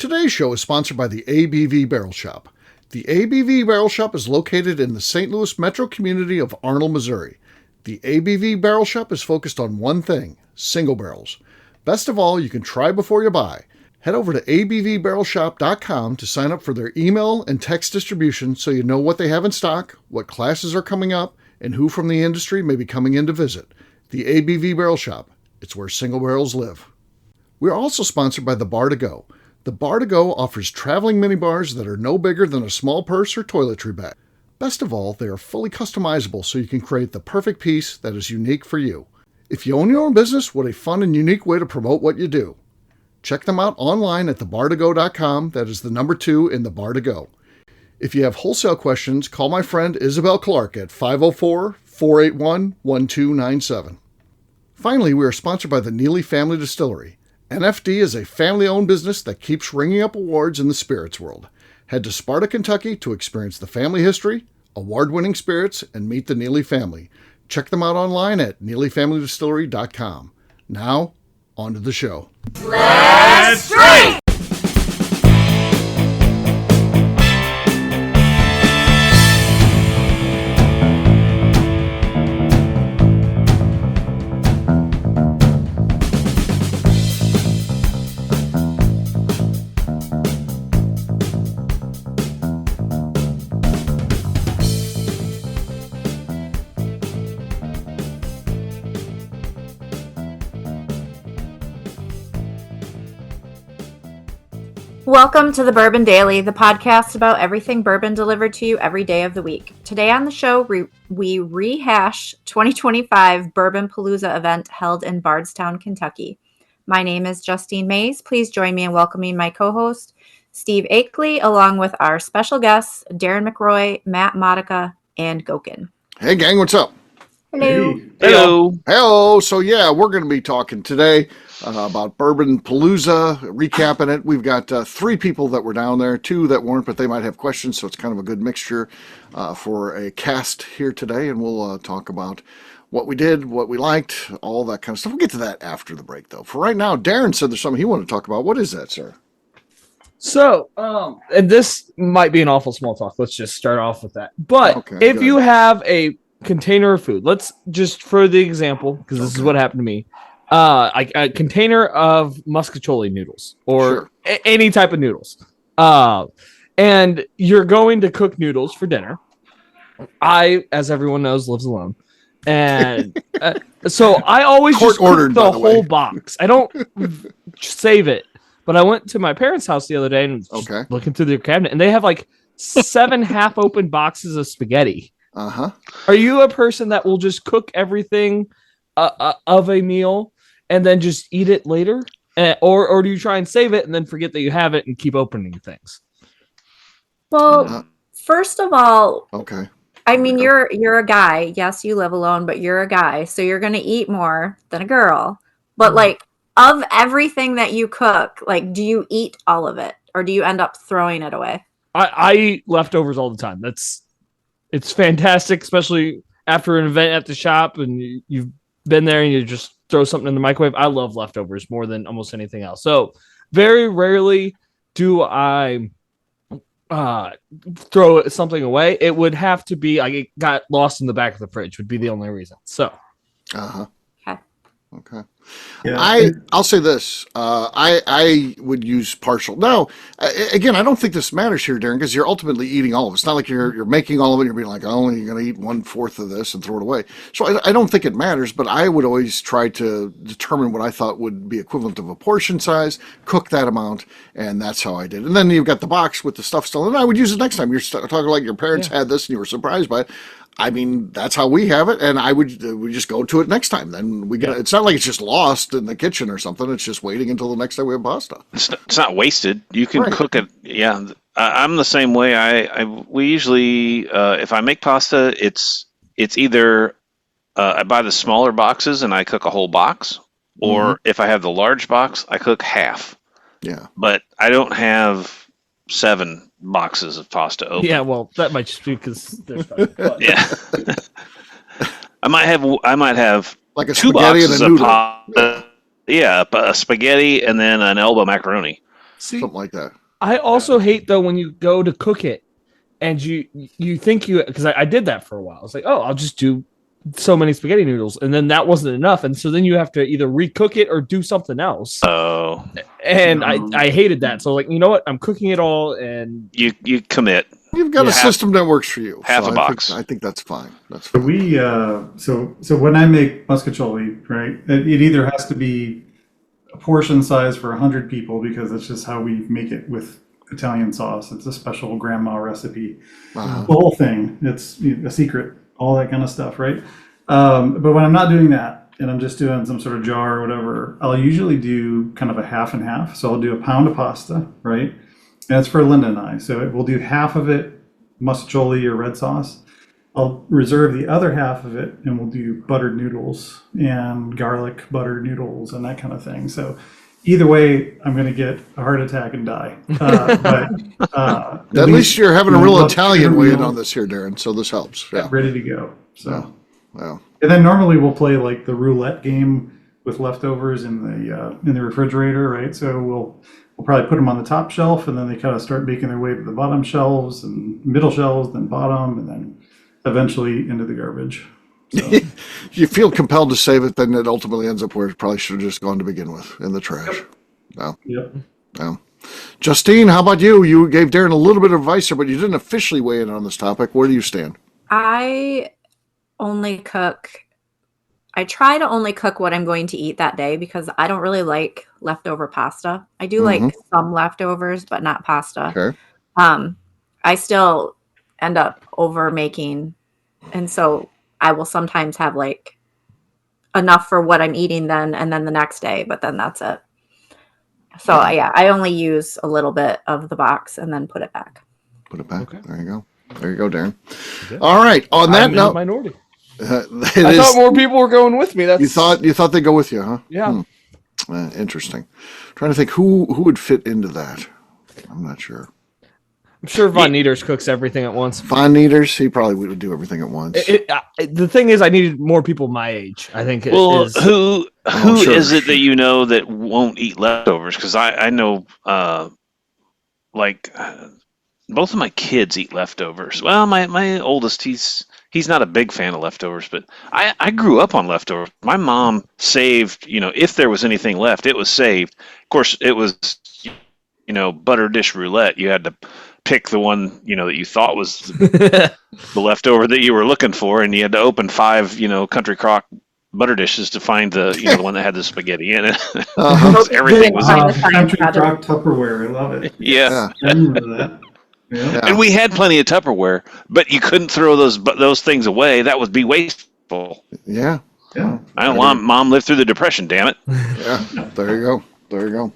Today's show is sponsored by the ABV Barrel Shop. The ABV Barrel Shop is located in the St. Louis metro community of Arnold, Missouri. The ABV Barrel Shop is focused on one thing, single barrels. Best of all, you can try before you buy. Head over to abvbarrelshop.com to sign up for their email and text distribution so you know what they have in stock, what classes are coming up, and who from the industry may be coming in to visit. The ABV Barrel Shop. It's where single barrels live. We are also sponsored by the Bar to Go. The Bar to Go offers traveling minibars that are no bigger than a small purse or toiletry bag. Best of all, they are fully customizable so you can create the perfect piece that is unique for you. If you own your own business, what a fun and unique way to promote what you do. Check them out online at thebartogo.com. That is the number 2 in the Bar to Go. If you have wholesale questions, call my friend Isabel Clark at 504-481-1297. Finally, we are sponsored by the Neely Family Distillery. NFD is a family-owned business that keeps ringing up awards in the spirits world. Head to Sparta, Kentucky to experience the family history, award-winning spirits, and meet the Neely family. Check them out online at neelyfamilydistillery.com. Now, on to the show. Let's drink! Welcome to the Bourbon Daily, the podcast about everything bourbon delivered to you every day of the week. Today on the show, we rehash 2025 Bourbon Palooza event held in Bardstown, Kentucky. My name is Justine Mays. Please join me in welcoming my co-host, Steve Akeley, along with our special guests, Darren McRoy, Matt Modica, and Goeken. Hey gang, what's up? Hello. Hey. Hello. Hello. So yeah, we're going to be talking today about Bourbon Palooza, recapping it. We've got 3 people that were down there, 2 that weren't, but they might have questions, so it's kind of a good mixture for a cast here today, and we'll talk about what we did, what we liked, all that kind of stuff. We'll get to that after the break, though. For right now, Darren said there's something he wanted to talk about. What is that, sir? So, and this might be an awful small talk. Let's just start off with that. But Okay, if good. you have a container of food, let's just for the example, because this is what happened to me. Like a container of muscatoli noodles or Sure. any type of noodles. And you're going to cook noodles for dinner. I, as everyone knows, lives alone. And so I always just cook Court-ordered, by the the way. whole box. I don't save it. But I went to my parents' house the other day and was just Okay. looking through their cabinet, and they have like 7 half-open boxes of spaghetti. Uh-huh. Are you a person that will just cook everything of a meal and then just eat it later? Or do you try and save it and then forget that you have it and keep opening things? Well, first of all, Okay. I mean, you're a guy. Yes, you live alone, but you're a guy, so you're going to eat more than a girl. But like, of everything that you cook, like, do you eat all of it, or do you end up throwing it away? I eat leftovers all the time. It's fantastic, especially after an event at the shop and you've been there and you just throw something in the microwave. I love leftovers more than almost anything else. So very rarely do I throw something away. It would have to be like it got lost in the back of the fridge would be the only reason. So Uh-huh. Okay. Yeah. I'll say this. I would use partial. Now, again, I don't think this matters here, Darren, because you're ultimately eating all of it. It's not like you're making all of it. You're being like, oh, only going to eat 1/4 of this and throw it away. So I don't think it matters, but I would always try to determine what I thought would be equivalent of a portion size, cook that amount, and that's how I did. And then you've got the box with the stuff still in it. I would use it next time. You're talking like your parents had this and you were surprised by it. I mean, that's how we have it, and we just go to it next time. Then we get it's not like it's just lost in the kitchen or something. It's just waiting until the next time we have pasta. It's not wasted. You can Right. cook it. Yeah, I'm the same way. We usually if I make pasta, it's either I buy the smaller boxes and I cook a whole box, or if I have the large box, I cook half. Yeah. But I don't have 7 boxes of pasta open. yeah, well, that might just be because there's but- Yeah. I might have Like a 2 spaghetti and boxes a of noodle. pasta. Yeah, but a spaghetti and then an elbow macaroni. something like that. I also hate though when you go to cook it and you think because I did that for a while. It's like, oh, I'll just do so many spaghetti noodles, and then that wasn't enough, and so then you have to either recook it or do something else. Oh, and I hated that. So like, you know what? I'm cooking it all, and you commit. You've got a system that works for you. Half a box. I think that's fine. That's So fine. so when I make muscatoli, right, it either has to be a portion size for 100 people because that's just how we make it with Italian sauce. It's a special grandma recipe. Uh-huh. The whole thing. It's a secret. All that kind of stuff, right? But when I'm not doing that and I'm just doing some sort of jar or whatever, I'll usually do kind of a half and half. So I'll do a pound of pasta, right? And that's for Linda and I. So we'll do half of it muscatoli or red sauce. I'll reserve the other half of it and we'll do buttered noodles and garlic buttered noodles and that kind of thing. So either way, I'm going to get a heart attack and die. At least you're having a real Italian way in on this here, Darren. So this helps. Yeah. Ready to go. So, yeah. And then normally we'll play like the roulette game with leftovers in the refrigerator, right? So we'll probably put them on the top shelf, and then they kind of start making their way to the bottom shelves and middle shelves, then bottom, and then eventually into the garbage. So. You feel compelled to save it, then it ultimately ends up where it probably should have just gone to begin with, in the trash. Yep. No. Yep. No. Justine, how about you? You gave Darren a little bit of advice here, but you didn't officially weigh in on this topic. Where do you stand? I try to only cook what I'm going to eat that day because I don't really like leftover pasta. I do like some leftovers, but not pasta. Okay. I still end up over making, and so I will sometimes have like enough for what I'm eating then, and then the next day, but then that's it. So I only use a little bit of the box and then put it back. Put it back. Okay. There you go. There you go, Darren. All right. On that note, minority. I thought more people were going with me. You thought they'd go with you, huh? Yeah. Interesting. Trying to think who would fit into that. I'm not sure. I'm sure Von Nieders cooks everything at once. Von Nieders, he probably would do everything at once. The thing is, I needed more people my age. I think. Well, who sure. is it that you know that won't eat leftovers? Because I know, both of my kids eat leftovers. Well, my oldest, he's not a big fan of leftovers, but I grew up on leftovers. My mom saved, if there was anything left, it was saved. Of course, it was, butter dish roulette. You had to pick the one, that you thought was the leftover that you were looking for, and you had to open 5, country crock butter dishes to find the, the one that had the spaghetti in it. Everything was country crock Tupperware. I love it. Yeah. I remember that. Yeah. And we had plenty of Tupperware, but you couldn't throw those things away. That would be wasteful. Yeah. I don't want Mom lived through the Depression, damn it. Yeah. There you go.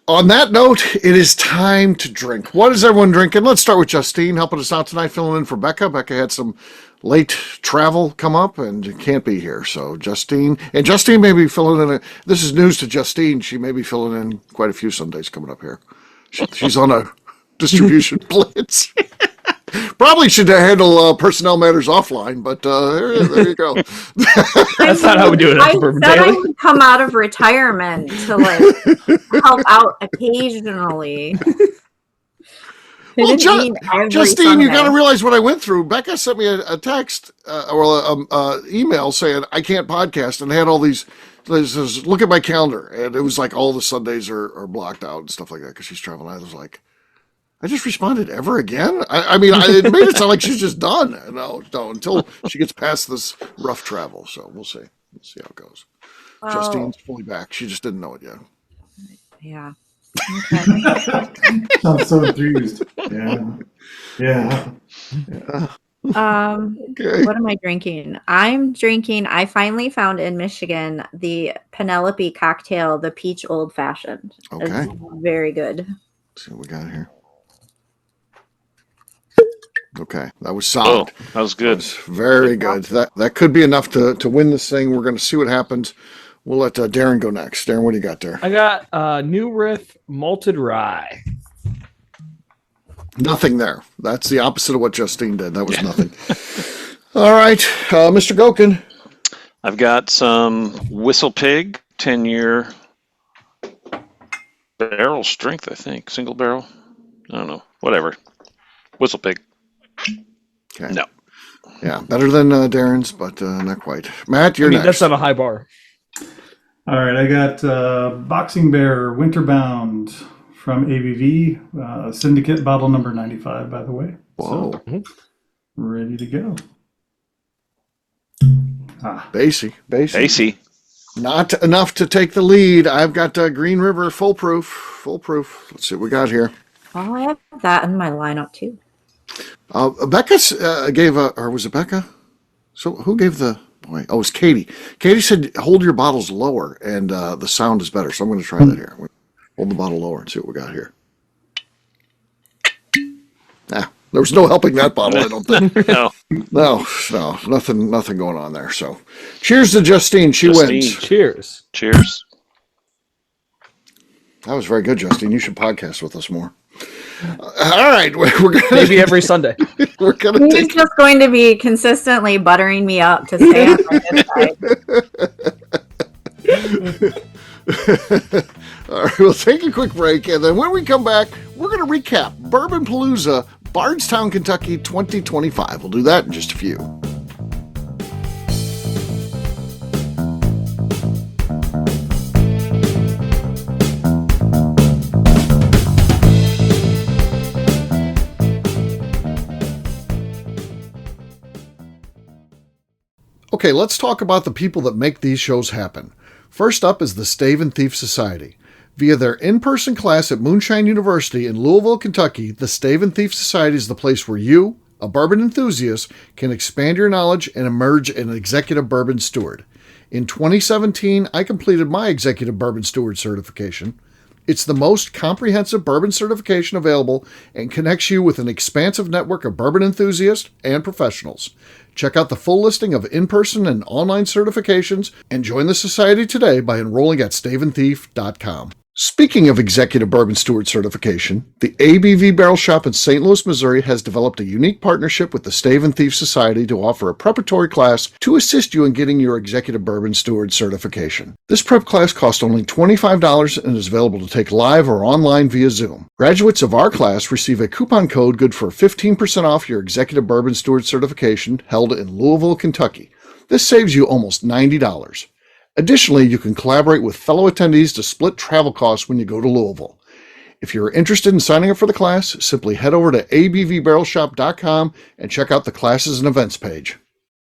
On that note, it is time to drink. What is everyone drinking? Let's start with Justine helping us out tonight, filling in for Becca. Becca had some late travel come up and can't be here. So Justine may be filling in. This is news to Justine. She may be filling in quite a few Sundays coming up here. She's on a distribution blitz. Probably should handle personnel matters offline, but there you go. That's not how we do it at the Bourbon I Daily. would come out of retirement to help out occasionally. Well, Justine, you got to realize what I went through. Becca sent me a text or an email saying I can't podcast, and had all these. Says, look at my calendar, and it was like all the Sundays are blocked out and stuff like that because she's traveling. I was like, I just responded ever again. It made it sound like she's just done. No, until she gets past this rough travel. So we'll see. We'll see how it goes. Well, Justine's fully back. She just didn't know it yet. Yeah. Okay. I'm so enthused. Yeah. Okay. What am I drinking? I finally found in Michigan the Penelope cocktail, the peach old fashioned. Okay. It's very good. Let's see what we got here. Okay, that was solid. Oh, that was good. That was very good. That could be enough to win this thing. We're going to see what happens. We'll let Darren go next. Darren, what do you got there? I got New Riff Malted Rye. Nothing there. That's the opposite of what Justine did. That was nothing. All right, Mr. Goeken. I've got some Whistle Pig 10-year barrel strength, I think. Single barrel. I don't know. Whatever. Whistle pig. Okay. No. Yeah, better than Darren's, but not quite. Matt, you're next. That's not a high bar. All right, I got Boxing Bear Winterbound from ABV, Syndicate bottle number 95, by the way. Whoa. So, ready to go. Basie. Not enough to take the lead. I've got Green River Foolproof. Let's see what we got here. Oh, I have that in my lineup too. Becca gave or was it Becca? So who gave the boy? Oh, it was Katie. Katie said, hold your bottles lower and the sound is better. So I'm going to try that here. Hold the bottle lower and see what we got here. There was no helping that bottle, I don't think. No, nothing going on there. So cheers to Justine. She wins. Cheers. That was very good, Justine. You should podcast with us more. All right, we're gonna maybe every Sunday. We're gonna He's just going to be consistently buttering me up to stay on my good side. All right, we'll take a quick break, and then when we come back, we're going to recap Bourbon Palooza, Bardstown, Kentucky, 2025. We'll do that in just a few. Okay, let's talk about the people that make these shows happen. First up is the Stave and Thief Society. Via their in-person class at Moonshine University in Louisville, Kentucky, the Stave and Thief Society is the place where you, a bourbon enthusiast, can expand your knowledge and emerge an executive bourbon steward. In 2017, I completed my executive bourbon steward certification. It's the most comprehensive bourbon certification available and connects you with an expansive network of bourbon enthusiasts and professionals. Check out the full listing of in-person and online certifications and join the society today by enrolling at staveandthief.com. Speaking of executive bourbon steward certification, the ABV Barrel Shop in St. Louis, Missouri has developed a unique partnership with the Stave and Thief Society to offer a preparatory class to assist you in getting your executive bourbon steward certification. This prep class costs only $25 and is available to take live or online via Zoom. Graduates of our class receive a coupon code good for 15% off your executive bourbon steward certification held in Louisville, Kentucky. This saves you almost $90. Additionally, you can collaborate with fellow attendees to split travel costs when you go to Louisville. If you're interested in signing up for the class, simply head over to abvbarrelshop.com and check out the classes and events page.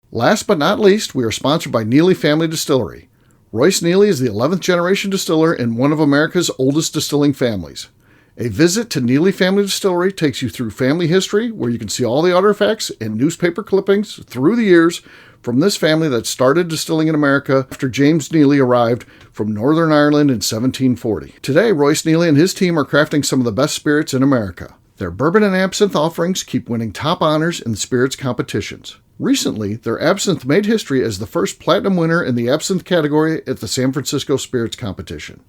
Last but not least, we are sponsored by Neely Family Distillery. Royce Neely is the 11th generation distiller in one of America's oldest distilling families. A visit to Neely Family Distillery takes you through family history, where you can see all the artifacts and newspaper clippings through the years from this family that started distilling in America after James Neely arrived from Northern Ireland in 1740. Today, Royce Neely and his team are crafting some of the best spirits in America. Their bourbon and absinthe offerings keep winning top honors in the spirits competitions. Recently, their absinthe made history as the first platinum winner in the absinthe category at the San Francisco Spirits Competition.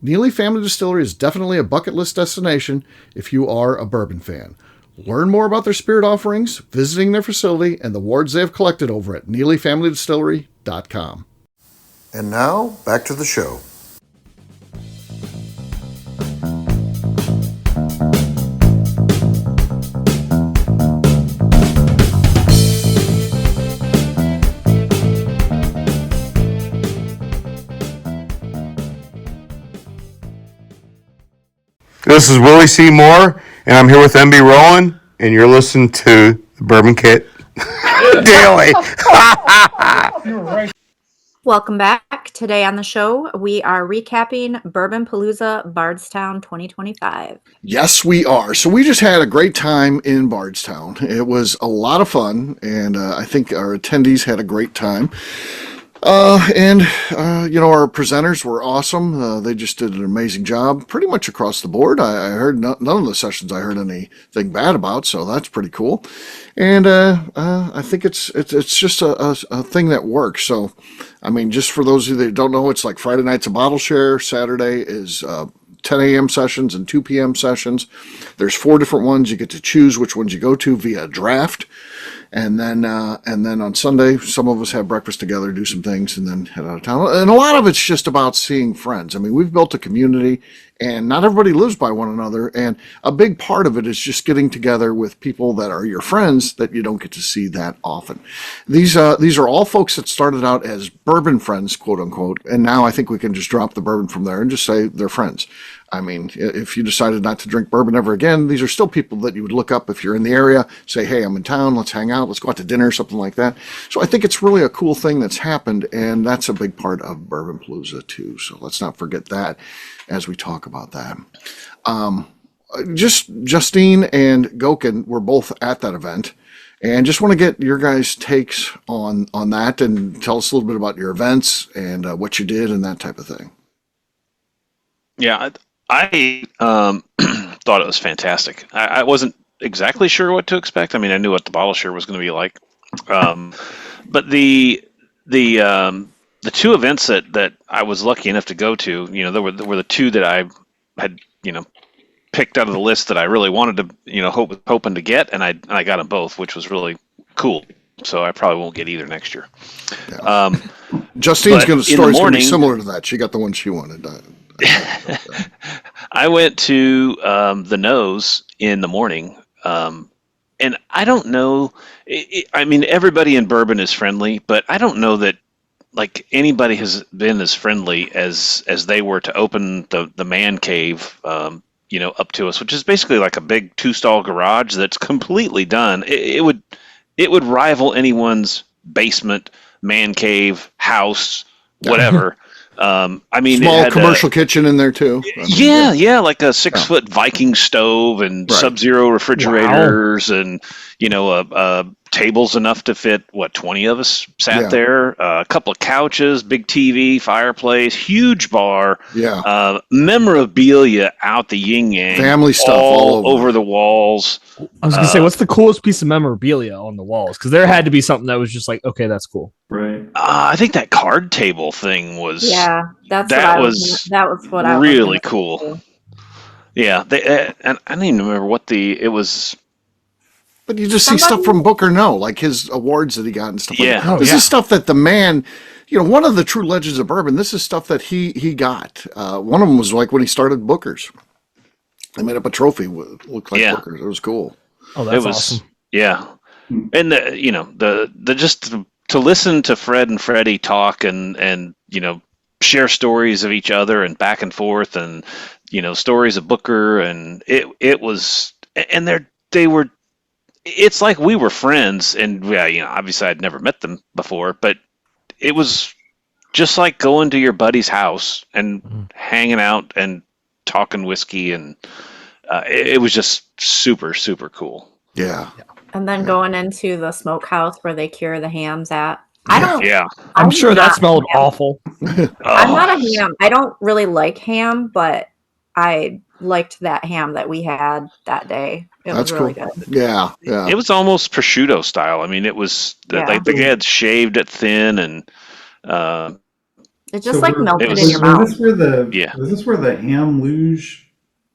Neely Family Distillery is definitely a bucket list destination if you are a bourbon fan. Learn more about their spirit offerings, visiting their facility, and the awards they have collected over at NeelyFamilyDistillery.com. And now, back to the show. This is Willie C. Moore, and I'm here with MB Rowan, and you're listening to the Bourbon Kit Daily. Welcome back. Today on the show, we are recapping Bourbon Palooza Bardstown 2025. Yes, we are. So we just had a great time in Bardstown. It was a lot of fun, and I think our attendees had a great time. Our presenters were awesome. They just did an amazing job pretty much across the board. I heard none of the sessions I heard anything bad about, so that's pretty cool. And I think it's just a thing that works. So, I mean, just for those of you that don't know, it's like Friday night's a bottle share. Saturday is 10 a.m. sessions and 2 p.m. sessions. There's 4 different ones. You get to choose which ones you go to via draft. And then on Sunday, some of us have breakfast together, do some things, and then head out of town. And a lot of it's just about seeing friends. I mean, we've built a community and not everybody lives by one another. And a big part of it is just getting together with people that are your friends that you don't get to see that often. These are all folks that started out as bourbon friends, quote unquote, and now I think we can just drop the bourbon from there and just say they're friends. I mean, if you decided not to drink bourbon ever again, these are still people that you would look up if you're in the area, say, hey, I'm in town, let's hang out, let's go out to dinner, something like that. So I think it's really a cool thing that's happened, and that's a big part of Bourbon Palooza too. So let's not forget that as we talk about that. Just Justine and Goeken were both at that event, and just want to get your guys' takes on that, and tell us a little bit about your events and what you did and that type of thing. Yeah, I thought it was fantastic. I wasn't exactly sure what to expect. I mean, I knew what the bottle share was going to be like, but the two events that I was lucky enough to go to, there were the two that I had picked out of the list that I really wanted to hoping to get, and I got them both, which was really cool. So I probably won't get either next year. Yeah. Justine's story's going to be similar to that. She got the one she wanted. I went to the Nose in the morning, and I don't know. I mean, everybody in bourbon is friendly, but I don't know that like anybody has been as friendly as they were to open the man cave, up to us, which is basically like a big 2-stall garage that's completely done. It would rival anyone's basement, man cave, house, whatever. I mean, small it had commercial kitchen in there too. Like a 6-foot Viking stove and Sub-Zero refrigerators, and tables enough to fit 20 of us sat there. A couple of couches, big TV, fireplace, huge bar. Memorabilia out the yin yang, family stuff all over the walls. I was gonna say, what's the coolest piece of memorabilia on the walls? Because there had to be something that was just like, okay, that's cool. Right. I think that card table thing was. Yeah, that was what I was really cool. Do. Yeah, and I don't even remember it was. But you just see stuff from Booker No, like his awards that he got and stuff like that. This is stuff that the man, one of the true legends of bourbon, this is stuff that he got. One of them was like when he started Booker's. They made up a trophy with looked like Booker's. It was cool. Oh, that's awesome. Yeah. And the just to listen to Fred and Freddie talk and share stories of each other and back and forth, and stories of Booker, and it was, and they were. It's like we were friends, and obviously I'd never met them before, but it was just like going to your buddy's house and hanging out and talking whiskey, and it was just super, super cool. Yeah. And then going into the smokehouse where they cure the hams at. I'm sure that smelled awful. I'm not a ham. I don't really like ham, but I liked that ham that we had that day. That's really cool. Good. Yeah. It was almost prosciutto style. I mean, it was like the guy had shaved it thin, and it just melted in your mouth. Was this where the ham luge?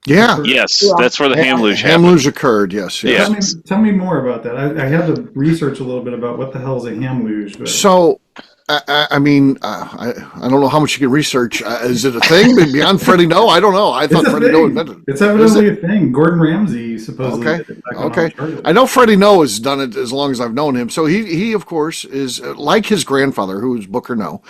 Yeah. Yes, that's where the ham luge happened. Ham luge occurred. Yes. Tell me more about that. I had to research a little bit about what the hell is a ham luge. But... So, I mean, I don't know how much you can research. Is it a thing beyond Freddie No? I don't know. I thought Freddie No invented it. It's evidently a thing. Gordon Ramsay supposedly did it. Okay. I know Freddie No has done it as long as I've known him. So he of course is like his grandfather, who was Booker No.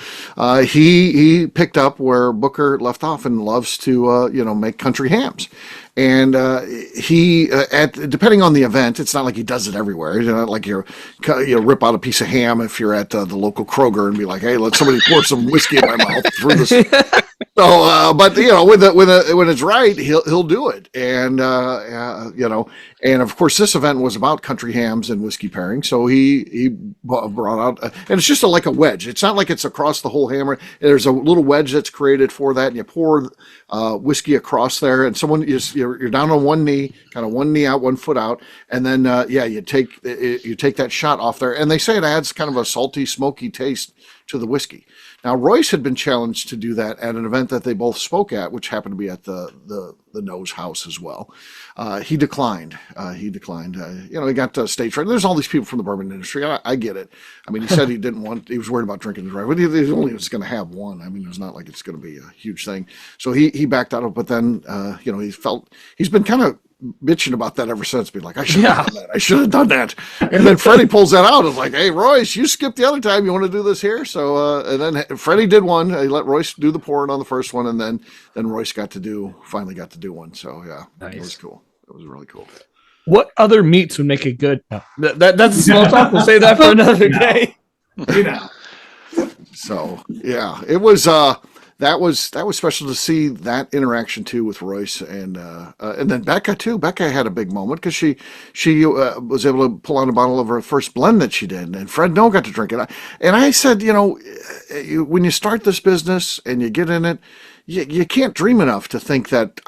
He picked up where Booker left off and loves to make country hams. And he, depending on the event, it's not like he does it everywhere. Not like you rip out a piece of ham if you're at the local Kroger and be like, "Hey, let somebody pour some whiskey in my mouth through this." So, but when it's right, he'll do it. And and of course, this event was about country hams and whiskey pairing. So he brought out, and it's just like a wedge. It's not like it's across the whole hammer. There's a little wedge that's created for that, and you pour whiskey across there, and you're down on one knee, kind of one knee out, one foot out, and then you take that shot off there, and they say it adds kind of a salty, smoky taste to the whiskey. Now, Royce had been challenged to do that at an event that they both spoke at, which happened to be at the Nose House as well. He declined. He got stage fright. There's all these people from the bourbon industry. I get it. I mean, he said he was worried about drinking his right, but he only was going to have one. I mean, it's not like it's going to be a huge thing. So he backed out of it, but then, he's been kind of bitching about that ever since, being like, I should have done that. I should have done that. And then Freddie pulls that out. It's like, hey, Royce, you skipped the other time. You want to do this here? So, and then Freddie did one. He let Royce do the pouring on the first one, and then Royce finally got to do one. So, yeah, nice. It was cool. It was really cool. What other meats would make it good? No. That's a small talk. We'll save that for another day. So, yeah, it was. That was special to see that interaction too with Royce and then Becca too. Becca had a big moment because she was able to pull out a bottle of her first blend that she did, and Fred No got to drink it. And I said, when you start this business and you get in it, you can't dream enough to think that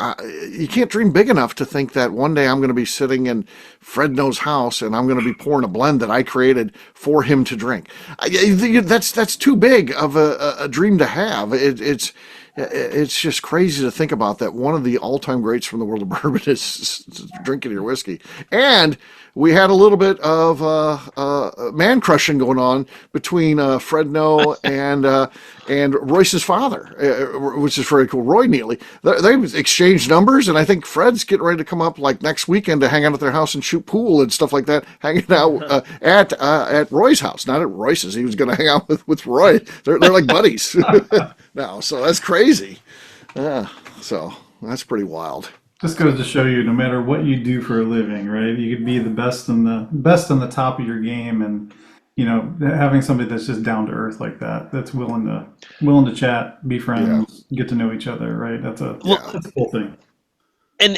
you can't dream big enough to think that one day I'm going to be sitting in Fred No's house and I'm going to be pouring a blend that I created for him to drink. That's too big of a dream to have. It's just crazy to think about that. One of the all-time greats from the world of bourbon is drinking your whiskey. And we had a little bit of man crushing going on between Fred No and Royce's father, which is very cool. Roy Neely. They exchanged numbers, and I think Fred's getting ready to come up like next weekend to hang out at their house and shoot pool and stuff like that. Hanging out at Roy's house, not at Royce's. He was going to hang out with Roy. They're like buddies now, so that's crazy. So that's pretty wild. Just goes to show you, no matter what you do for a living, right? You could be the best on the top of your game, and having somebody that's just down to earth like that, that's willing to chat, be friends, get to know each other, right? That's a cool thing. And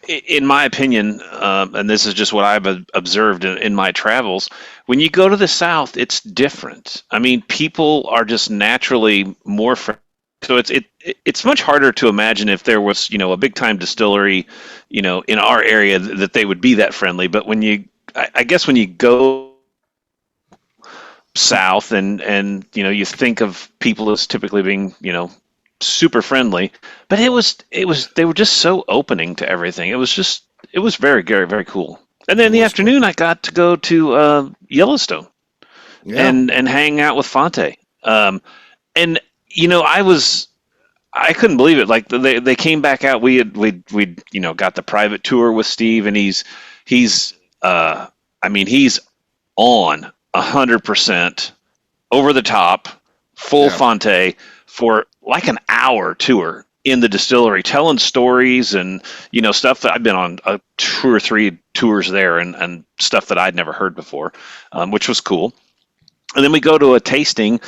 in my opinion, and this is just what I've observed in my travels, when you go to the South, it's different. I mean, people are just naturally more friendly. So it's much harder to imagine if there was, a big time distillery, in our area that they would be that friendly. But I guess when you go south and you think of people as typically being, super friendly, but they were just so opening to everything. It was very, very, very cool. And then in the afternoon, I got to go to Yellowstone and hang out with Fonte. And I couldn't believe it. Like they came back out. We got the private tour with Steve, and he's on 100% over the top, full Fonte for like an hour tour in the distillery, telling stories and stuff that I've been on 2 or 3 tours there and stuff that I'd never heard before, which was cool. And then we go to a tasting.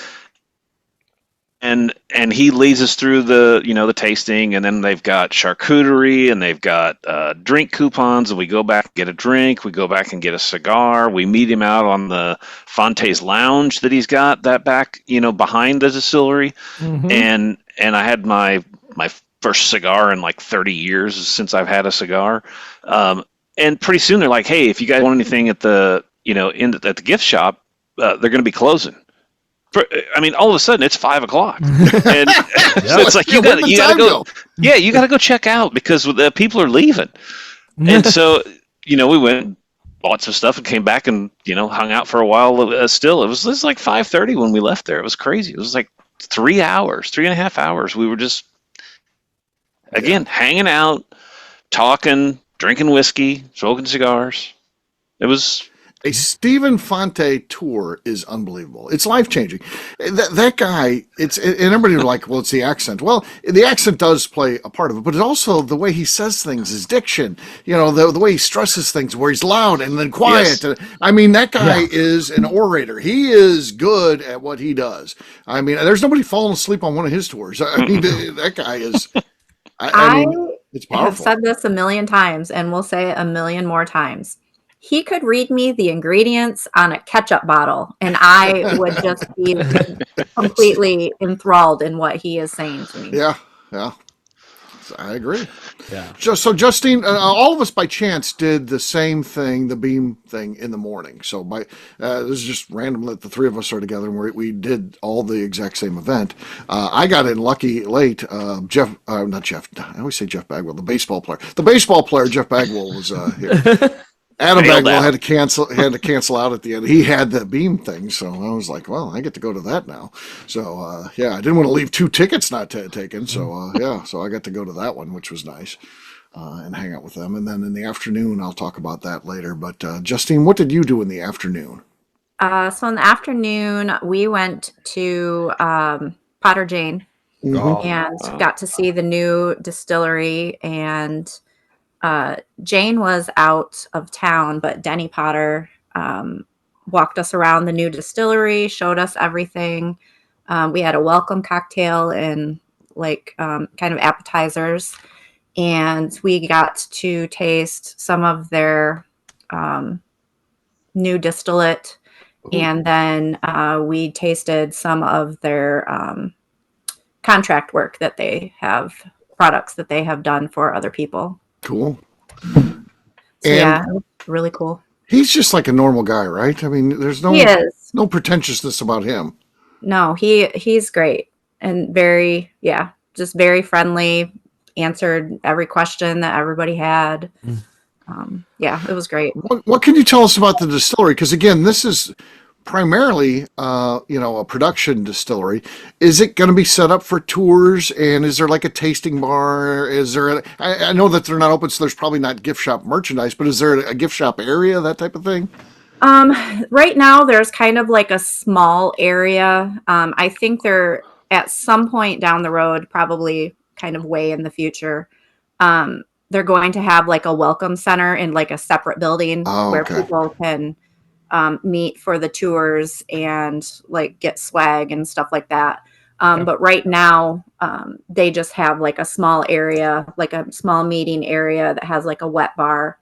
And he leads us through the tasting, and then they've got charcuterie, and they've got drink coupons, and we go back and get a drink, we go back and get a cigar, we meet him out on the Fonte's lounge that he's got that back behind the distillery, and I had my first cigar in like 30 years since I've had a cigar, and pretty soon they're like, hey, if you guys want anything at the at the gift shop, they're going to be closing. All of a sudden it's 5:00, and so it's like you gotta go. Yeah, you gotta go check out because the people are leaving, and so we went, bought some stuff, and came back and hung out for a while. Still, it was like 5:30 when we left there. It was crazy. It was like 3.5 hours. We were just hanging out, talking, drinking whiskey, smoking cigars. It was. A Stephen Fonte tour is unbelievable. It's life-changing. That guy, and everybody was like, well, it's the accent. Well, the accent does play a part of it, but it's also the way he says things, his diction, the way he stresses things, where he's loud and then quiet. Yes. That guy is an orator. He is good at what he does. There's nobody falling asleep on one of his tours. That guy is, it's powerful. I've said this a million times, and we'll say it a million more times. He could read me the ingredients on a ketchup bottle, and I would just be completely enthralled in what he is saying to me. Yeah. I agree. Yeah. So Justine, all of us by chance did the same thing, the beam thing in the morning. So this is just random that the three of us are together and we did all the exact same event. I got in lucky late. Not Jeff. I always say Jeff Bagwell, the baseball player. The baseball player, Jeff Bagwell, was here. Adam Bagwell had to cancel out at the end. He had the beam thing, so I was like, well, I get to go to that now. So I didn't want to leave 2 tickets not taken. So so I got to go to that one, which was nice, and hang out with them. And then in the afternoon, I'll talk about that later. But Justine, what did you do in the afternoon? So in the afternoon, we went to Potter Jane and got to see the new distillery. And Jane was out of town, but Denny Potter walked us around the new distillery, showed us everything. We had a welcome cocktail and kind of appetizers, and we got to taste some of their new distillate. And then we tasted some of their contract work products that they have done for other people. Cool. So, yeah, really cool. He's just like a normal guy, right? I mean, there's no pretentiousness about him. No, he's great and just very friendly. Answered every question that everybody had. It was great. What can you tell us about the distillery? Because again, this is primarily, a production distillery. Is it going to be set up for tours? And is there like a tasting bar? I know that they're not open, so there's probably not gift shop merchandise, but is there a gift shop area, that type of thing? Right now there's kind of like a small area. I think they're at some point down the road, probably kind of way in the future. They're going to have like a welcome center in like a separate building where people can meet for the tours and like get swag and stuff like that. But right now, they just have like a small area, like a small meeting area that has like a wet bar.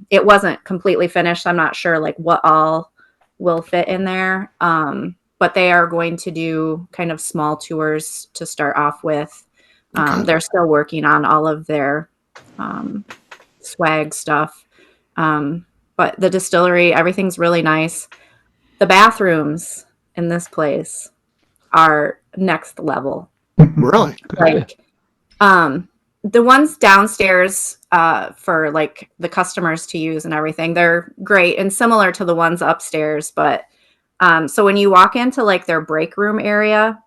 It wasn't completely finished. I'm not sure like what all will fit in there. But they are going to do kind of small tours to start off with. They're still working on all of their swag stuff. But the distillery, everything's really nice. The bathrooms in this place are next level. Really? Like, the ones downstairs for like the customers to use and everything, they're great and similar to the ones upstairs. But so when you walk into like their break room area,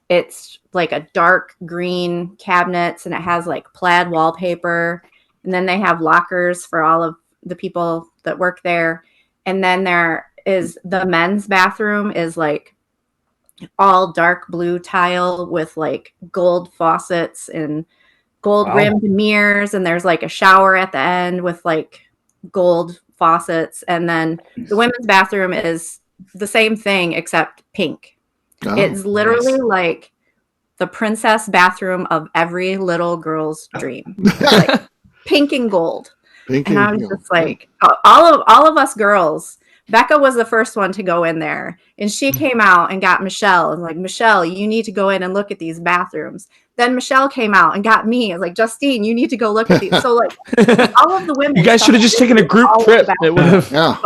it's like a dark green cabinets and it has like plaid wallpaper. And then they have lockers for all of the people that work there. And then there is the men's bathroom is like all dark blue tile with like gold faucets and gold rimmed mirrors. And there's like a shower at the end with like gold faucets. And then the women's bathroom is the same thing except pink. It's literally like the princess bathroom of every little girl's dream. Like pink and gold. And I was just like, all of us girls, Becca was the first one to go in there. And she came out and got Michelle. And like, Michelle, you need to go in and look at these bathrooms. Then Michelle came out and got me. I was like, Justine, you need to go look at these. So like, all of the women. You guys should have just taken a group trip. It would have.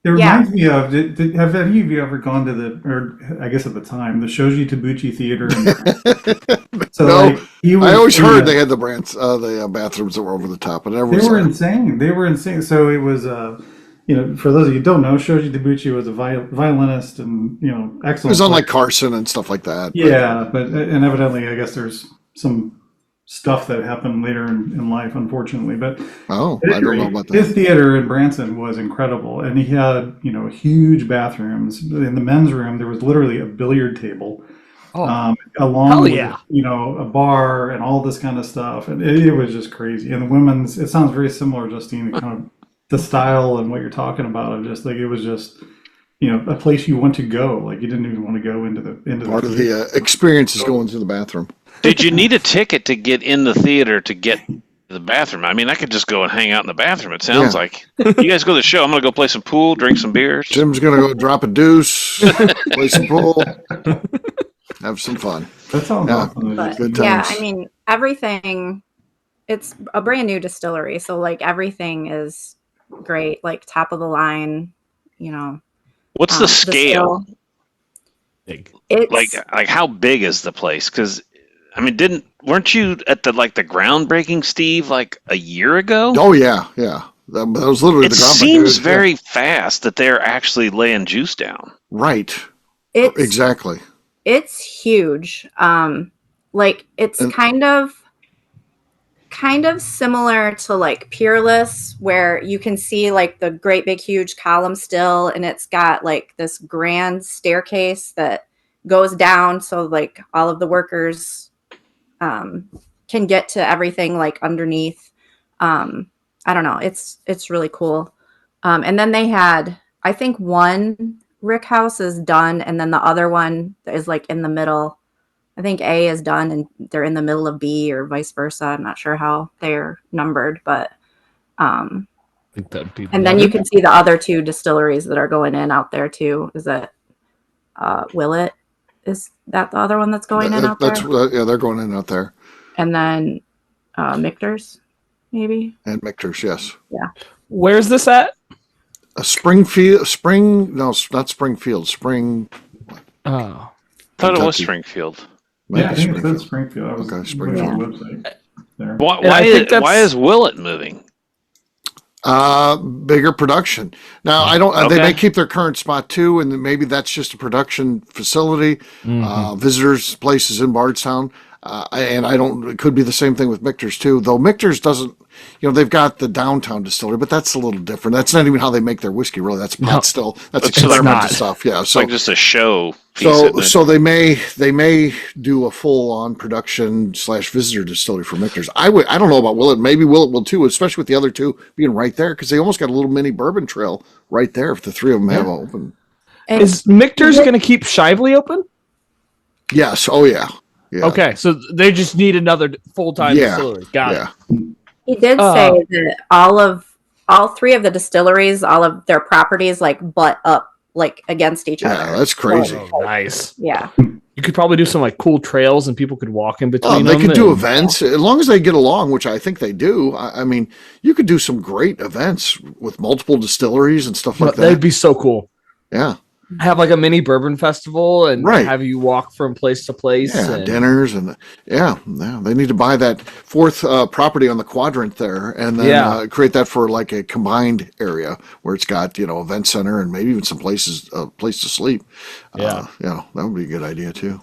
It reminds me of, have any of you ever gone to or I guess at the time, the Shoji Tabuchi Theater? So no, I always heard they had the bathrooms that were over the top. And they were insane. They were insane. So it was, for those of you who don't know, Shoji Tabuchi was a violinist and, excellent. He was on like Carson and stuff like that. Yeah, and evidently, I guess there's some stuff that happened later in life, unfortunately. But I don't know about that. His theater in Branson was incredible, and he had huge bathrooms. In the men's room, there was literally a billiard table, along with a bar and all this kind of stuff, and it was just crazy. And the women's, it sounds very similar, Justine, kind of the style and what you're talking about. Of just like it was just. A place you want to go. Like you didn't even want to go into part of the experience is going to the bathroom. Did you need a ticket to get in the theater to get to the bathroom? I mean, I could just go and hang out in the bathroom. It sounds like you guys go to the show. I'm going to go play some pool, drink some beers. Jim's going to go drop a deuce, play some pool. have some fun. That sounds Yeah. awesome. But Good yeah, times. I mean, everything, it's a brand new distillery. So like everything is great, like top of the line, you know. What's the scale? Big. It's Like how big is the place? Because I mean, weren't you at the groundbreaking, Steve, like a year ago? Oh yeah. That was literally It the ground. seems very fast that they're actually laying juice down. right. it's Exactly. it's huge. Like it's And- kind of similar to like Peerless, where you can see like the great big huge column still, and it's got like this grand staircase that goes down, so like all of the workers can get to everything like underneath. I don't know, it's really cool. And then they had, I think, one rick house is done, and then the other one is like in the middle. I think A is done and they're in the middle of B, or vice versa. I'm not sure how they're numbered, but I think that'd be. and then you can see the other two distilleries that are going in out there too. Is that Willet? Is that the other one that's going in out there? Yeah, they're going in out there. And then Michter's, maybe. And Michter's, yes. Where's this at? No, it's not Springfield. Oh, Thought it was Kentucky. Springfield. Yeah, I think it Springfield. said Springfield. I was Okay, looking at the Springfield. website there. Why is Willet moving? Bigger production. Now I don't. They Okay. may keep their current spot too, and then maybe that's just a production facility. Visitors' places in Bardstown, and I don't. It could be the same thing with Michter's too. Though Michter's doesn't. They've got the downtown distillery, but that's a little different. That's not even how they make their whiskey. Really, that's pot still. That's It's experimental not. stuff. Yeah. It's So like just a show piece. So they may do a full on production / visitor distillery for Michter's. I don't know about Willet. Maybe Willet will too, especially with the other two being right there, because they almost got a little mini bourbon trail right there. If the three of them have open, And is Michter's going to keep Shively open? yes. Oh yeah. Yeah. Okay, so they just need another full-time Yeah. distillery. Got Yeah. it. he did say that all three of the distilleries, all of their properties, like butt up like against each Yeah. other. That's crazy. Oh, nice. Yeah. You could probably do some like cool trails, and people could walk in between. They them could do and- events as long as they get along, which I think they do. I mean, you could do some great events with multiple distilleries and stuff like That'd that. be so cool. Yeah. Have like a mini bourbon festival and Right. have you walk from place to place. Yeah, and dinners and they need to buy that fourth property on the quadrant there, and then create that for like a combined area where it's got event center and maybe even some place to sleep. Yeah. That would be a good idea too.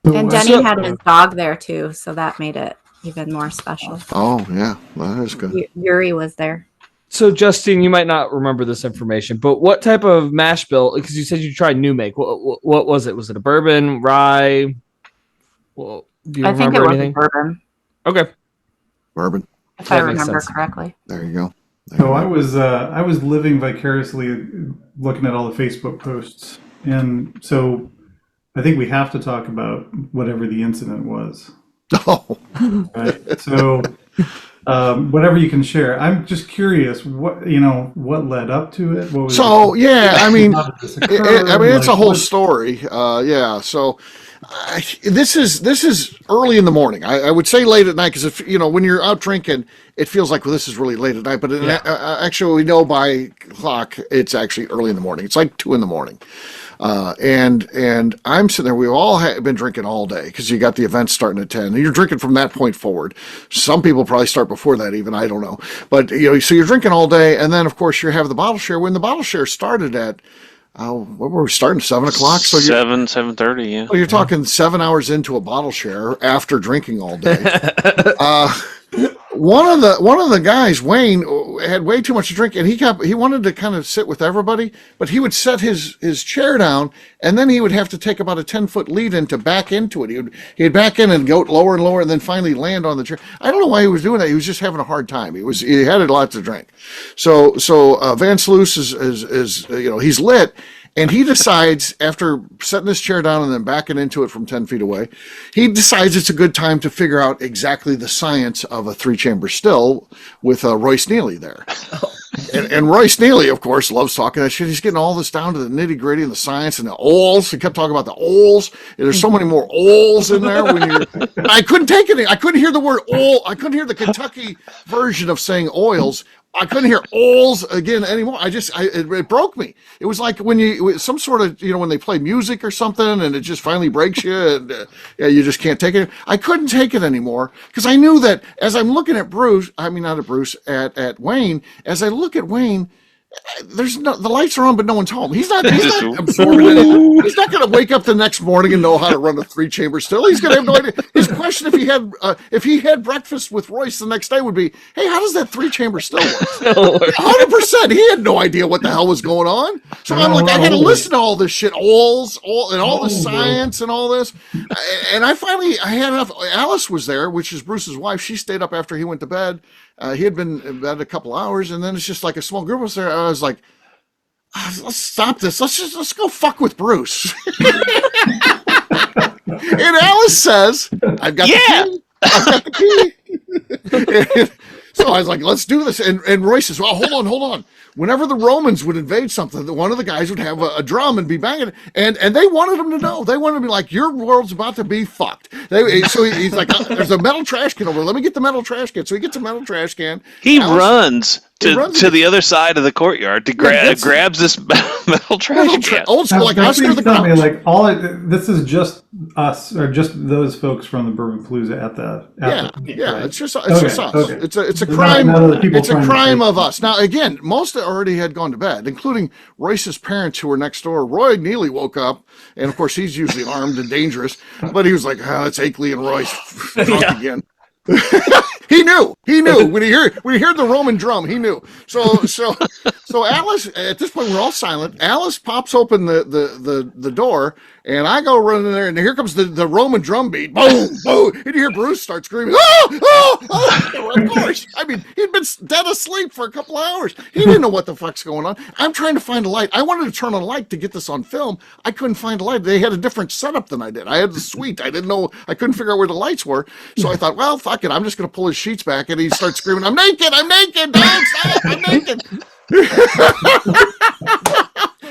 And Denny had his dog there too, so that made it even more special. Oh yeah, that is good. Yuri was there. So, Justine, you might not remember this information, but what type of mash bill? Because you said you tried new make. What was it? Was it a bourbon, rye? Well, do you I think remember it was anything? a bourbon, Okay. Bourbon. if I That makes remember sense. correctly. There you go. So I was living vicariously looking at all the Facebook posts, and so I think we have to talk about whatever the incident was. Oh, Right. So whatever you can share. I'm just curious what led up to it. What was so yeah, I mean, how did this occur? it's a Like, whole what- story. Yeah, so this is early in the morning. I would say late at night, because if when you're out drinking, it feels like this is really late at night. But actually, we know by clock it's actually early in the morning. It's like 2 a.m. And I'm sitting there. We've all been drinking all day because you got the event starting at 10. And you're drinking from that point forward. Some people probably start before that even. I don't know. But so you're drinking all day, and then of course you have the bottle share. When the bottle share started at what were we starting? 7 o'clock. So you're 7:30. Yeah. well, you're talking 7 hours into a bottle share after drinking all day. One of the guys, Wayne, had way too much to drink, and he wanted to kind of sit with everybody, but he would set his chair down, and then he would have to take about a 10-foot lead in to back into it. He'd back in and go lower and lower, and then finally land on the chair. I don't know why he was doing that. He was just having a hard time. He had a lot to drink. So Van Sluis is he's lit. And he decides, after setting his chair down and then backing into it from 10 feet away, he decides it's a good time to figure out exactly the science of a 3-chamber still with Royce Neely there. And Royce Neely, of course, loves talking that shit. He's getting all this down to the nitty gritty and the science and the oils. He kept talking about the oils. And there's so many more oils in there. I couldn't take it. I couldn't hear the word oil. I couldn't hear the Kentucky version of saying oils. I couldn't hear oils again anymore. It broke me. It was like when some sort of, when they play music or something and it just finally breaks you and you just can't take it. I couldn't take it anymore because I knew that as I'm looking at at Wayne, as I look at Wayne, the lights are on, but no one's home. He's not absorbing anything. He's not going to wake up the next morning and know how to run a 3-chamber still. He's going to have no idea. His question, if he had breakfast with Royce the next day, would be, "Hey, how does that 3-chamber still work?" 100%. He had no idea what the hell was going on. So I'm like, I got to listen to all this shit, and all the science and all this. And I had enough. Alice was there, which is Bruce's wife. She stayed up after he went to bed. He had been in bed a couple hours, and then it's just like a small group was there. I was like, let's stop this. Let's go fuck with Bruce. And Alice says, I've got the key. So I was like, let's do this. And Royce says, well, hold on. Whenever the Romans would invade something, one of the guys would have a drum and be banging. And they wanted him to know. They wanted to be like, your world's about to be fucked. So he's like, there's a metal trash can over there. Let me get the metal trash can. So he gets a metal trash can. He runs to the other side of the courtyard to grabs this metal trash can. Old school, like Oscar the Grouch. Like this is just us, or just those folks from the Bourbon Palooza at the right? It's just us. Okay. It's a crime. It's a crime of us. Now again, most already had gone to bed, including Royce's parents who were next door. Roy Neely woke up, and of course he's usually armed and dangerous, but he was like, it's Akeley and Royce drunk again. He knew when he heard the Roman drum, he knew. So Alice, at this point we're all silent. Alice pops open the door, and I go running in there, and here comes the Roman drum beat. Boom, boom. And you hear Bruce start screaming, oh! Of course. I mean, he'd been dead asleep for a couple hours. He didn't know what the fuck's going on. I'm trying to find a light. I wanted to turn on a light to get this on film. I couldn't find a light. They had a different setup than I did. I had the suite. I didn't know. I couldn't figure out where the lights were. So I thought, well, fuck it. I'm just going to pull his sheets back. And he starts screaming, I'm naked. Don't stop. I'm naked.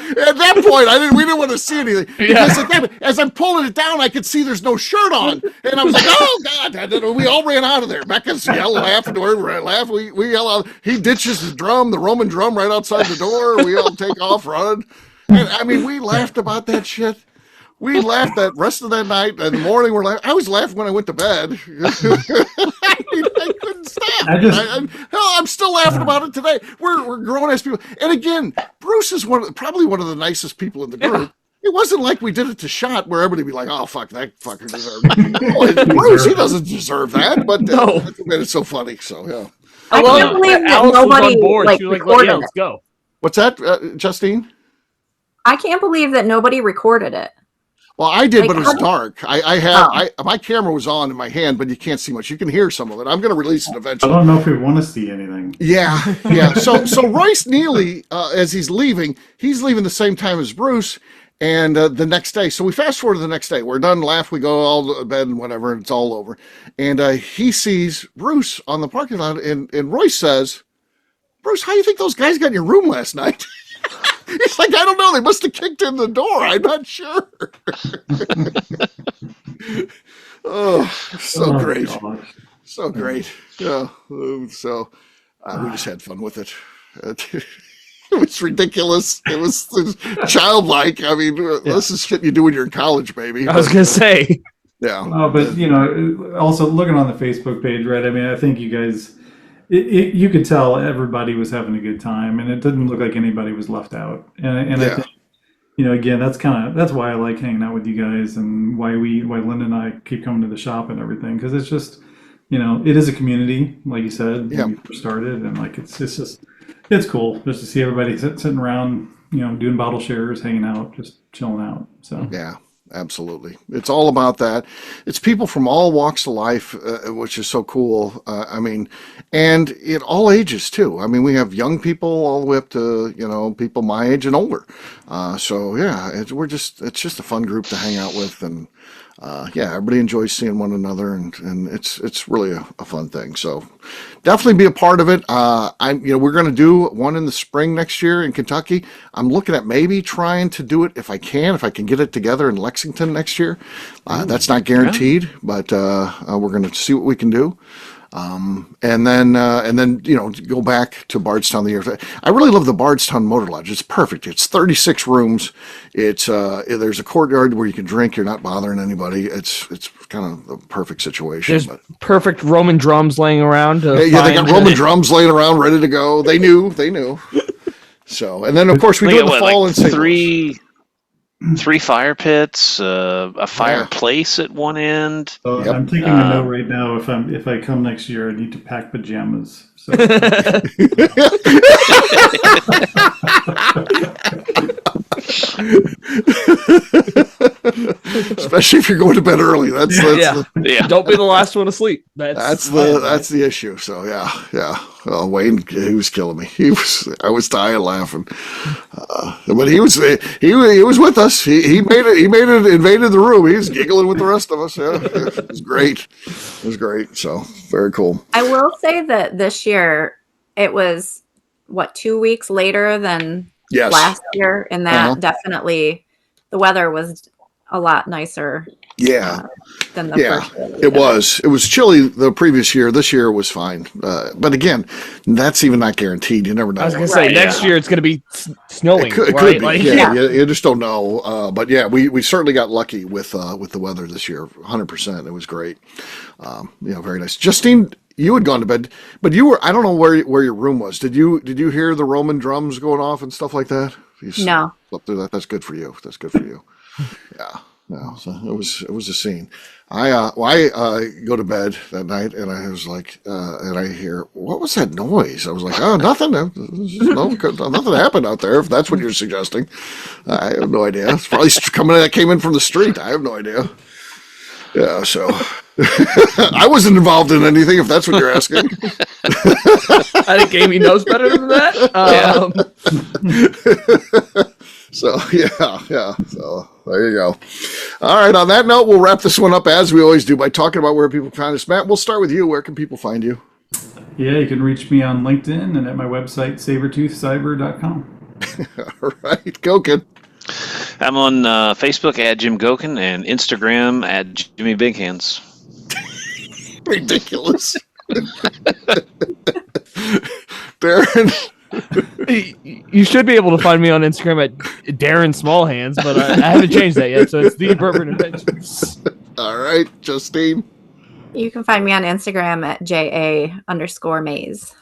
At that point, we didn't want to see anything. Because as I'm pulling it down, I could see there's no shirt on. And I was like, oh, God. We all ran out of there. Becca's laughing. We yell out. He ditches his drum, the Roman drum, right outside the door. We all take off running. And, I mean, we laughed about that shit. We laughed that rest of that night. And in the morning, I was laughing when I went to bed. I couldn't stop. I'm still laughing about it today. We're grown-ass people. And again, Bruce is probably one of the nicest people in the group. It wasn't like we did it to shot where everybody would be like, oh, fuck, that fucker deserved it. Bruce, he doesn't deserve that. But it's so funny. So, yeah. I can't believe that nobody recorded it. Let's go. What's that, Justine? I can't believe that nobody recorded it. Well, I did, but it was dark. My camera was on in my hand, but you can't see much. You can hear some of it. I'm going to release it eventually. I don't know if we want to see anything. Yeah. So Royce Neely, as he's leaving the same time as Bruce, and the next day. So we fast forward to the next day. We're done, laugh, we go all to bed and whatever, and it's all over. And he sees Bruce on the parking lot, and Royce says, Bruce, how do you think those guys got in your room last night? He's like, I don't know. They must have kicked in the door. I'm not sure. Great. Gosh. So great. Yeah. So we just had fun with it. It was ridiculous. It was childlike. I mean, this is shit you do when you're in college, baby. I was going to say. Yeah. Oh, but, also looking on the Facebook page, right? I mean, I think you guys... you could tell everybody was having a good time, and it didn't look like anybody was left out. And I think, again, that's why I like hanging out with you guys, and why Linda and I keep coming to the shop and everything, because it's just, it is a community, like you said, when we first started, and it's cool just to see everybody sitting around, doing bottle shares, hanging out, just chilling out. So yeah. Absolutely. It's all about that. It's people from all walks of life, which is so cool. And in all ages too. I mean, we have young people all the way up to, people my age and older. It's just a fun group to hang out with. And yeah, everybody enjoys seeing one another, and it's really a fun thing. So definitely be a part of it. We're going to do one in the spring next year in Kentucky. I'm looking at maybe trying to do it if I can get it together in Lexington next year. That's not guaranteed, but we're going to see what we can do. And then go back to Bardstown the year. I really love the Bardstown Motor Lodge. It's perfect. It's 36 rooms. It's there's a courtyard where you can drink. You're not bothering anybody. It's kind of the perfect situation. There's perfect Roman drums laying around. They got Roman drums laying around ready to go. They knew. So, and then of course we do it in the fall in St. Louis. Three fire pits, a fireplace at one end. So I'm taking a note right now. If I come next year, I need to pack pajamas. So. Especially if you're going to bed early. Don't be the last one asleep. That's the issue. So yeah. Oh, Wayne, he was killing me. I was dying laughing. But he was with us. He made it, invaded the room. He was giggling with the rest of us. Yeah, it was great. So very cool. I will say that this year it was 2 weeks later than last year, and that definitely the weather was a lot nicer. Than the first year. It was chilly the previous year. This year was fine. But again, that's even not guaranteed. You never know. I was going to say, next year it's going to be snowing. It could be. You just don't know. But yeah, we certainly got lucky with the weather this year. 100%. It was great. Very nice. Justine, you had gone to bed, but I don't know where your room was. Did you hear the Roman drums going off and stuff like that? No. Slept through that. That's good for you. Yeah. No, so it was a scene. I go to bed that night and I was like, and I hear, what was that noise? I was like, oh, nothing. Nothing happened out there. If that's what you're suggesting, I have no idea. It's probably came in from the street. I have no idea. Yeah, so I wasn't involved in anything. If that's what you're asking. I think Amy knows better than that. So yeah. So there you go. All right. On that note, we'll wrap this one up as we always do by talking about where people find us. Matt, we'll start with you. Where can people find you? Yeah, you can reach me on LinkedIn and at my website, sabertoothcyber.com. All right. Goeken. I'm on Facebook at Jim Goeken and Instagram at Jimmy Big Hands. Ridiculous. Darren. You should be able to find me on Instagram at Darren Small Hands, but I haven't changed that yet, so it's the Bourbon Adventures. All right, Justine. You can find me on Instagram at JA_Maze.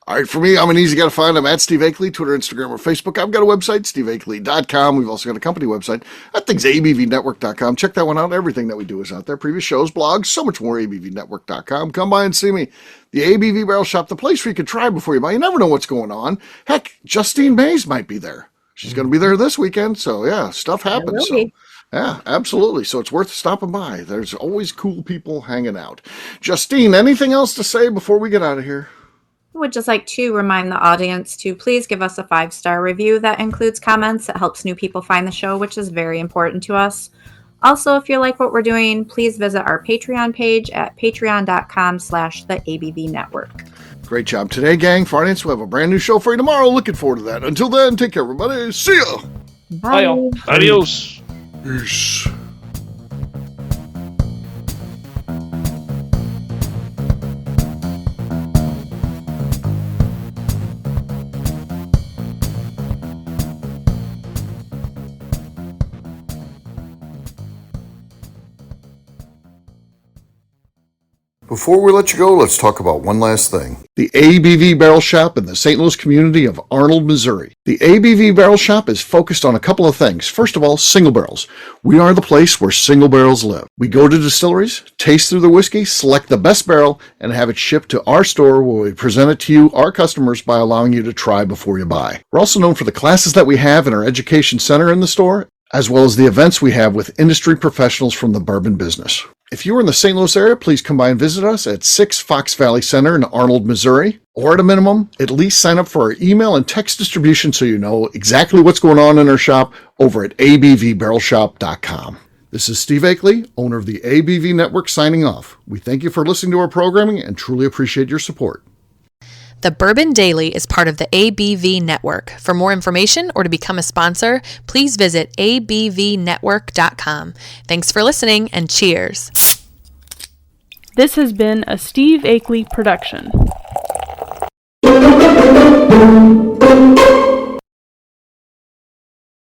All right, for me, I'm an easy guy to find. I'm at Steve Akeley, Twitter, Instagram, or Facebook. I've got a website, steveakeley.com. We've also got a company website. That thing's abvnetwork.com. Check that one out. Everything that we do is out there. Previous shows, blogs, so much more, abvnetwork.com. Come by and see me. The ABV Barrel Shop, the place where you can try before you buy. You never know what's going on. Heck, Justine Mays might be there. She's going to be there this weekend. So, yeah, stuff happens. So, yeah, absolutely. So it's worth stopping by. There's always cool people hanging out. Justine, anything else to say before we get out of here? I would just like to remind the audience to please give us a 5-star review that includes comments. It helps new people find the show, which is very important to us. Also, if you like what we're doing, please visit our Patreon page at patreon.com/theABVNetwork. Great job today, gang. For audience, we'll have a brand new show for you tomorrow. Looking forward to that. Until then, take care, everybody. See ya. Bye. Bye. Adios. Peace. Before we let you go, let's talk about one last thing. The ABV Barrel Shop in the St. Louis community of Arnold, Missouri. The ABV Barrel Shop is focused on a couple of things. First of all, single barrels. We are the place where single barrels live. We go to distilleries, taste through the whiskey, select the best barrel, and have it shipped to our store where we present it to you, our customers, by allowing you to try before you buy. We're also known for the classes that we have in our education center in the store, as well as the events we have with industry professionals from the bourbon business. If you are in the St. Louis area, please come by and visit us at 6 Fox Valley Center in Arnold, Missouri. Or at a minimum, at least sign up for our email and text distribution so you know exactly what's going on in our shop over at abvbarrelshop.com. This is Steve Akeley, owner of the ABV Network, signing off. We thank you for listening to our programming and truly appreciate your support. The Bourbon Daily is part of the ABV Network. For more information or to become a sponsor, please visit abvnetwork.com. Thanks for listening and cheers. This has been a Steve Akeley production.